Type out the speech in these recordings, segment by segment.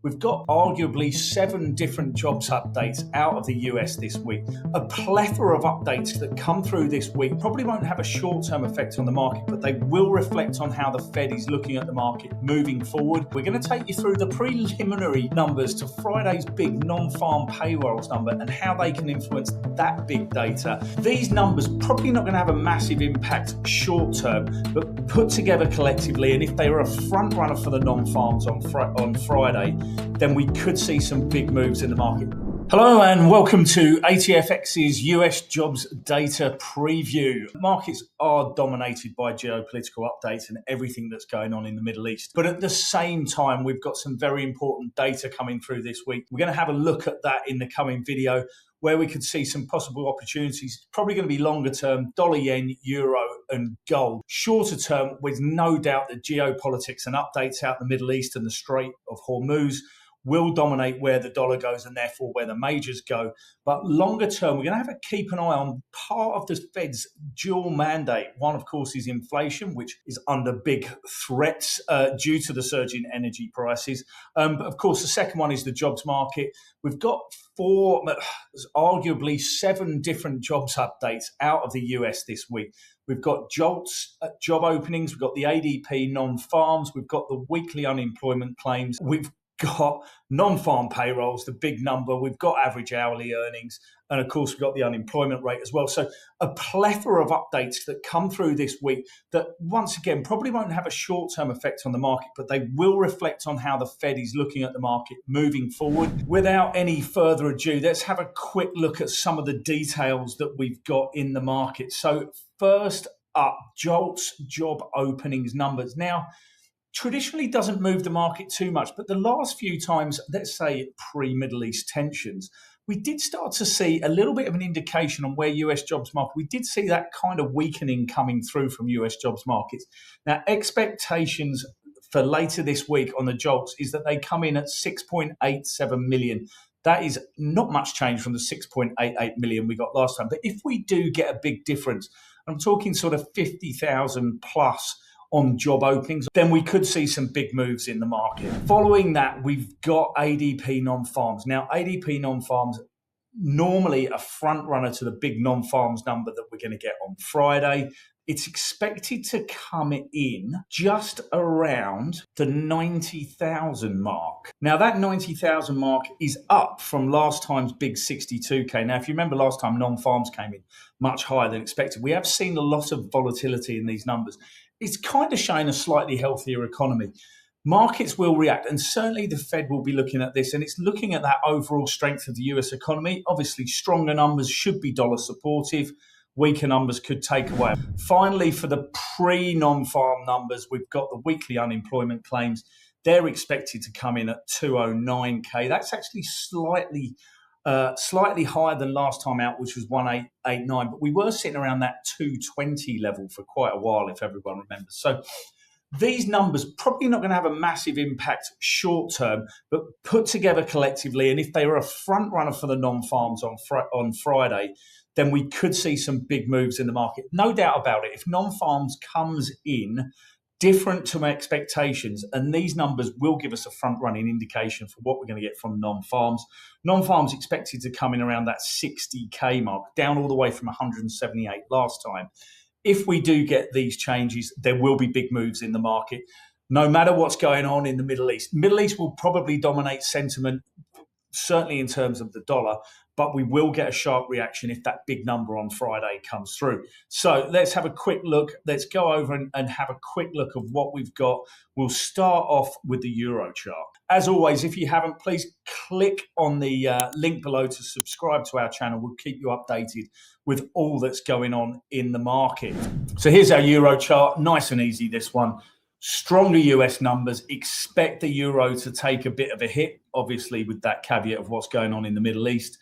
We've got arguably 7 different jobs updates out of the US this week. A plethora of updates that come through this week probably won't have a short-term effect on the market, but they will reflect on how the Fed is looking at the market moving forward. We're going to take you through the preliminary numbers to Friday's big non-farm payrolls number and how they can influence that big data. These numbers probably not going to have a massive impact short-term, but put together collectively, and if they were a front runner for the non-farms on Friday, then we could see some big moves in the market. Hello and welcome to ATFX's US jobs data preview. Markets are dominated by geopolitical updates and everything that's going on in the Middle East. But at the same time, we've got some very important data coming through this week. We're going to have a look at that in the coming video, where we could see some possible opportunities. Probably going to be longer term, dollar, yen, euro and gold. Shorter term, with no doubt that geopolitics and updates out in the Middle East and the Strait of Hormuz will dominate where the dollar goes and therefore where the majors go. But longer term, we're going to have to keep an eye on part of the Fed's dual mandate. One, of course, is inflation, which is under big threats due to the surge in energy prices. But of course, the second one is the jobs market. We've got arguably 7 different jobs updates out of the US this week. We've got JOLTs Job Openings. We've got the ADP non-farms. We've got the weekly unemployment claims. We've got non-farm payrolls, the big number. We've got average hourly earnings. And of course, we've got the unemployment rate as well. So a plethora of updates that come through this week that, once again, probably won't have a short-term effect on the market, but they will reflect on how the Fed is looking at the market moving forward. Without any further ado, let's have a quick look at some of the details that we've got in the market. So first up, JOLTs Job Openings numbers. Now, traditionally doesn't move the market too much, but the last few times, let's say pre-Middle East tensions, we did start to see a little bit of an indication on where US jobs market. We did see that kind of weakening coming through from US jobs markets. Now, expectations for later this week on the jobs is that they come in at 6.87 million. That is not much change from the 6.88 million we got last time. But if we do get a big difference, I'm talking sort of 50,000 plus on job openings, then we could see some big moves in the market. Following that, we've got ADP non-farms. Now, ADP non-farms, normally a front runner to the big non-farms number that we're going to get on Friday. It's expected to come in just around the 90,000 mark. Now, that 90,000 mark is up from last time's big 62K. Now, if you remember last time, non-farms came in much higher than expected. We have seen a lot of volatility in these numbers. It's kind of showing a slightly healthier economy. Markets will react, and certainly the Fed will be looking at this, and it's looking at that overall strength of the US economy. Obviously, stronger numbers should be dollar supportive. Weaker numbers could take away. Finally, for the pre-non-farm numbers, we've got the weekly unemployment claims. They're expected to come in at 209K. That's actually slightly higher than last time out, which was 1889. But we were sitting around that 220 level for quite a while, if everyone remembers. So these numbers probably not going to have a massive impact short term, but put together collectively, and if they were a front runner for the non-farms on Friday, then we could see some big moves in the market. No doubt about it. If non-farms comes in different to my expectations, and these numbers will give us a front-running indication for what we're going to get from non-farms. Non-farms expected to come in around that 60K mark, down all the way from 178 last time. If we do get these changes, there will be big moves in the market, no matter what's going on in the Middle East. Middle East will probably dominate sentiment, certainly in terms of the dollar, but we will get a sharp reaction if that big number on Friday comes through. So let's have a quick look. Let's go over and have a quick look of what we've got. We'll start off with the Euro chart. As always, if you haven't, please click on the link below to subscribe to our channel. We'll keep you updated with all that's going on in the market. So here's our Euro chart. Nice and easy, this one. Stronger US numbers. Expect the euro to take a bit of a hit, obviously with that caveat of what's going on in the Middle East.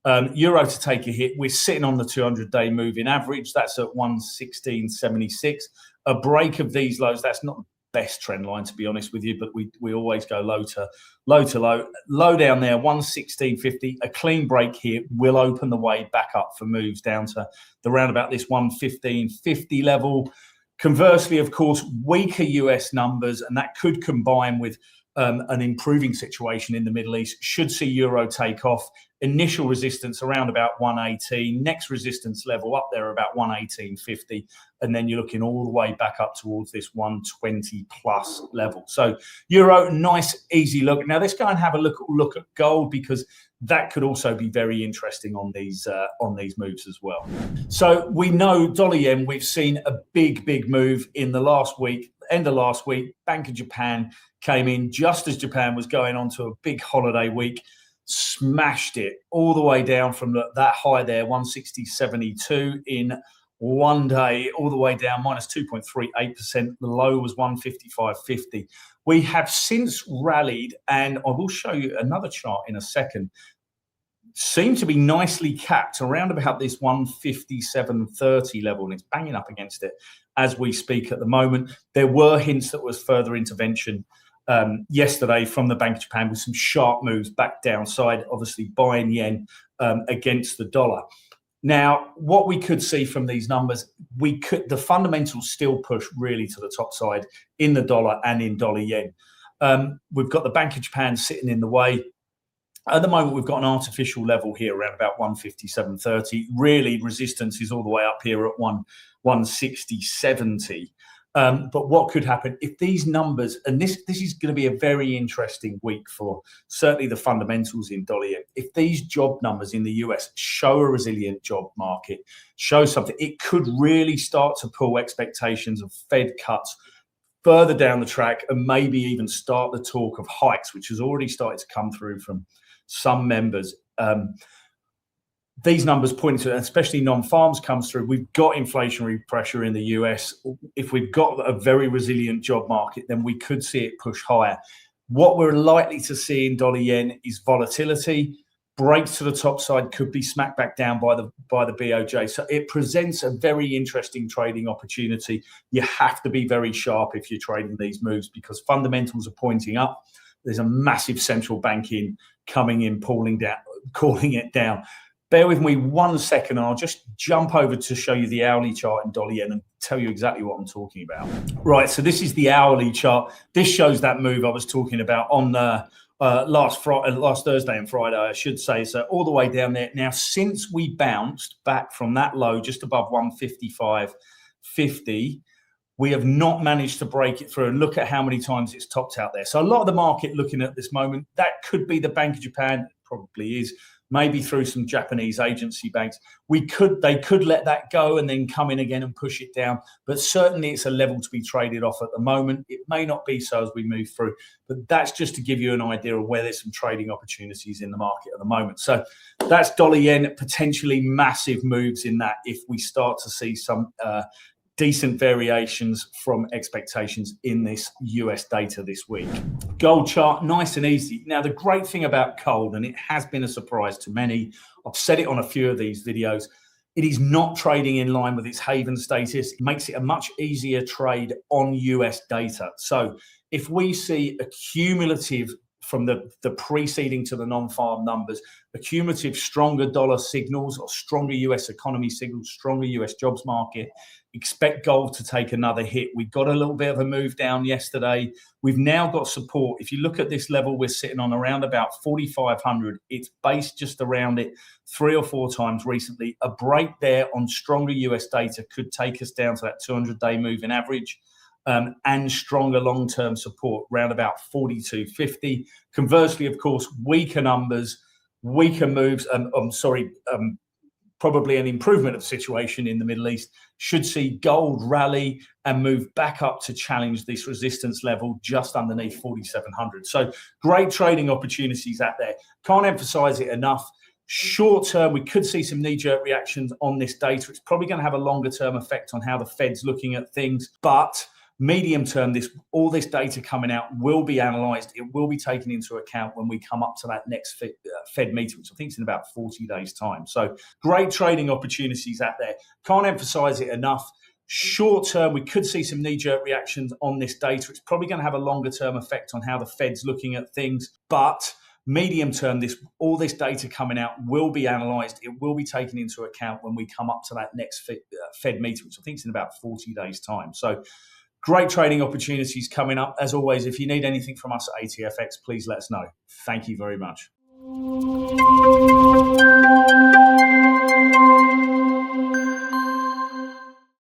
Euro to take a hit. We're sitting on the 200-day moving average. That's at 116.76. A break of these lows. That's not the best trend line, to be honest with you, but we always go low to low. Low down there, 116.50. A clean break here will open the way back up for moves down to the round about this 115.50 level. Conversely, of course, weaker US numbers, and that could combine with an improving situation in the Middle East. Should see euro take off. Initial resistance around about 118. Next resistance level up there about 118.50. And then you're looking all the way back up towards this 120 plus level. So euro, nice, easy look. Now let's go and have a look at gold, because that could also be very interesting on these moves as well. So we know dollar yen, we've seen a big move in the last week. End of last week, Bank of Japan came in just as Japan was going on to a big holiday week, smashed it all the way down from that high there, 160.72 in one day, all the way down minus 2.38%. The low was 155.50. We have since rallied, and I will show you another chart in a second, seem to be nicely capped around about this 157.30 level, and it's banging up against it as we speak at the moment. There were hints that was further intervention yesterday from the Bank of Japan with some sharp moves back downside, obviously buying yen against the dollar. Now, what we could see from these numbers, the fundamentals still push really to the top side in the dollar and in dollar yen. We've got the Bank of Japan sitting in the way. At the moment, we've got an artificial level here around about 157.30. Really, resistance is all the way up here at 160.70. But what could happen if these numbers, and this is going to be a very interesting week for certainly the fundamentals in dollar yen. If these job numbers in the US show a resilient job market, show something, it could really start to pull expectations of Fed cuts further down the track, and maybe even start the talk of hikes, which has already started to come through from some members. These numbers point to, especially non-farms comes through, we've got inflationary pressure in the US. If we've got a very resilient job market, then we could see it push higher. What we're likely to see in dollar yen is volatility. Breaks to the top side could be smacked back down by the BOJ. So it presents a very interesting trading opportunity. You have to be very sharp if you're trading these moves, because fundamentals are pointing up. There's a massive central bank coming in, calling it down. Bear with me 1 second, and I'll just jump over to show you the hourly chart in dollar yen and tell you exactly what I'm talking about. Right, so this is the hourly chart. This shows that move I was talking about on last Thursday and Friday, I should say. So all the way down there. Now, since we bounced back from that low just above 155.50, we have not managed to break it through, and look at how many times it's topped out there. So a lot of the market looking at this moment, that could be the Bank of Japan, probably is, maybe through some Japanese agency banks. They could let that go and then come in again and push it down. But certainly it's a level to be traded off at the moment. It may not be so as we move through, but that's just to give you an idea of where there's some trading opportunities in the market at the moment. So that's dollar yen, potentially massive moves in that if we start to see some decent variations from expectations in this US data this week. Gold chart, nice and easy. Now, the great thing about gold, and it has been a surprise to many, I've said it on a few of these videos, it is not trading in line with its haven status. It makes it a much easier trade on US data. So if we see a cumulative from the preceding to the non-farm numbers, a cumulative stronger dollar signals or stronger US economy signals, stronger US jobs market, expect gold to take another hit. We got a little bit of a move down yesterday. We've now got support. If you look at this level, we're sitting on around about 4,500. It's based just around it 3 or 4 times recently. A break there on stronger US data could take us down to that 200-day moving average. And stronger long-term support, around about 42.50. Conversely, of course, weaker numbers, weaker moves, probably an improvement of situation in the Middle East, should see gold rally and move back up to challenge this resistance level just underneath 4,700. So great trading opportunities out there. Can't emphasize it enough. Short term, we could see some knee-jerk reactions on this data. It's probably going to have a longer-term effect on how the Fed's looking at things, but medium term, all this data coming out will be analysed. It will be taken into account when we come up to that next Fed meeting, which I think is in about 40 days' time. So great trading opportunities out there. Can't emphasize it enough. Short term, we could see some knee-jerk reactions on this data. It's probably going to have a longer-term effect on how the Fed's looking at things, but medium term, all this data coming out will be analysed. It will be taken into account when we come up to that next Fed meeting, which I think is in about 40 days' time. So Great trading opportunities coming up. As always, if you need anything from us at ATFX, please let us know. Thank you very much.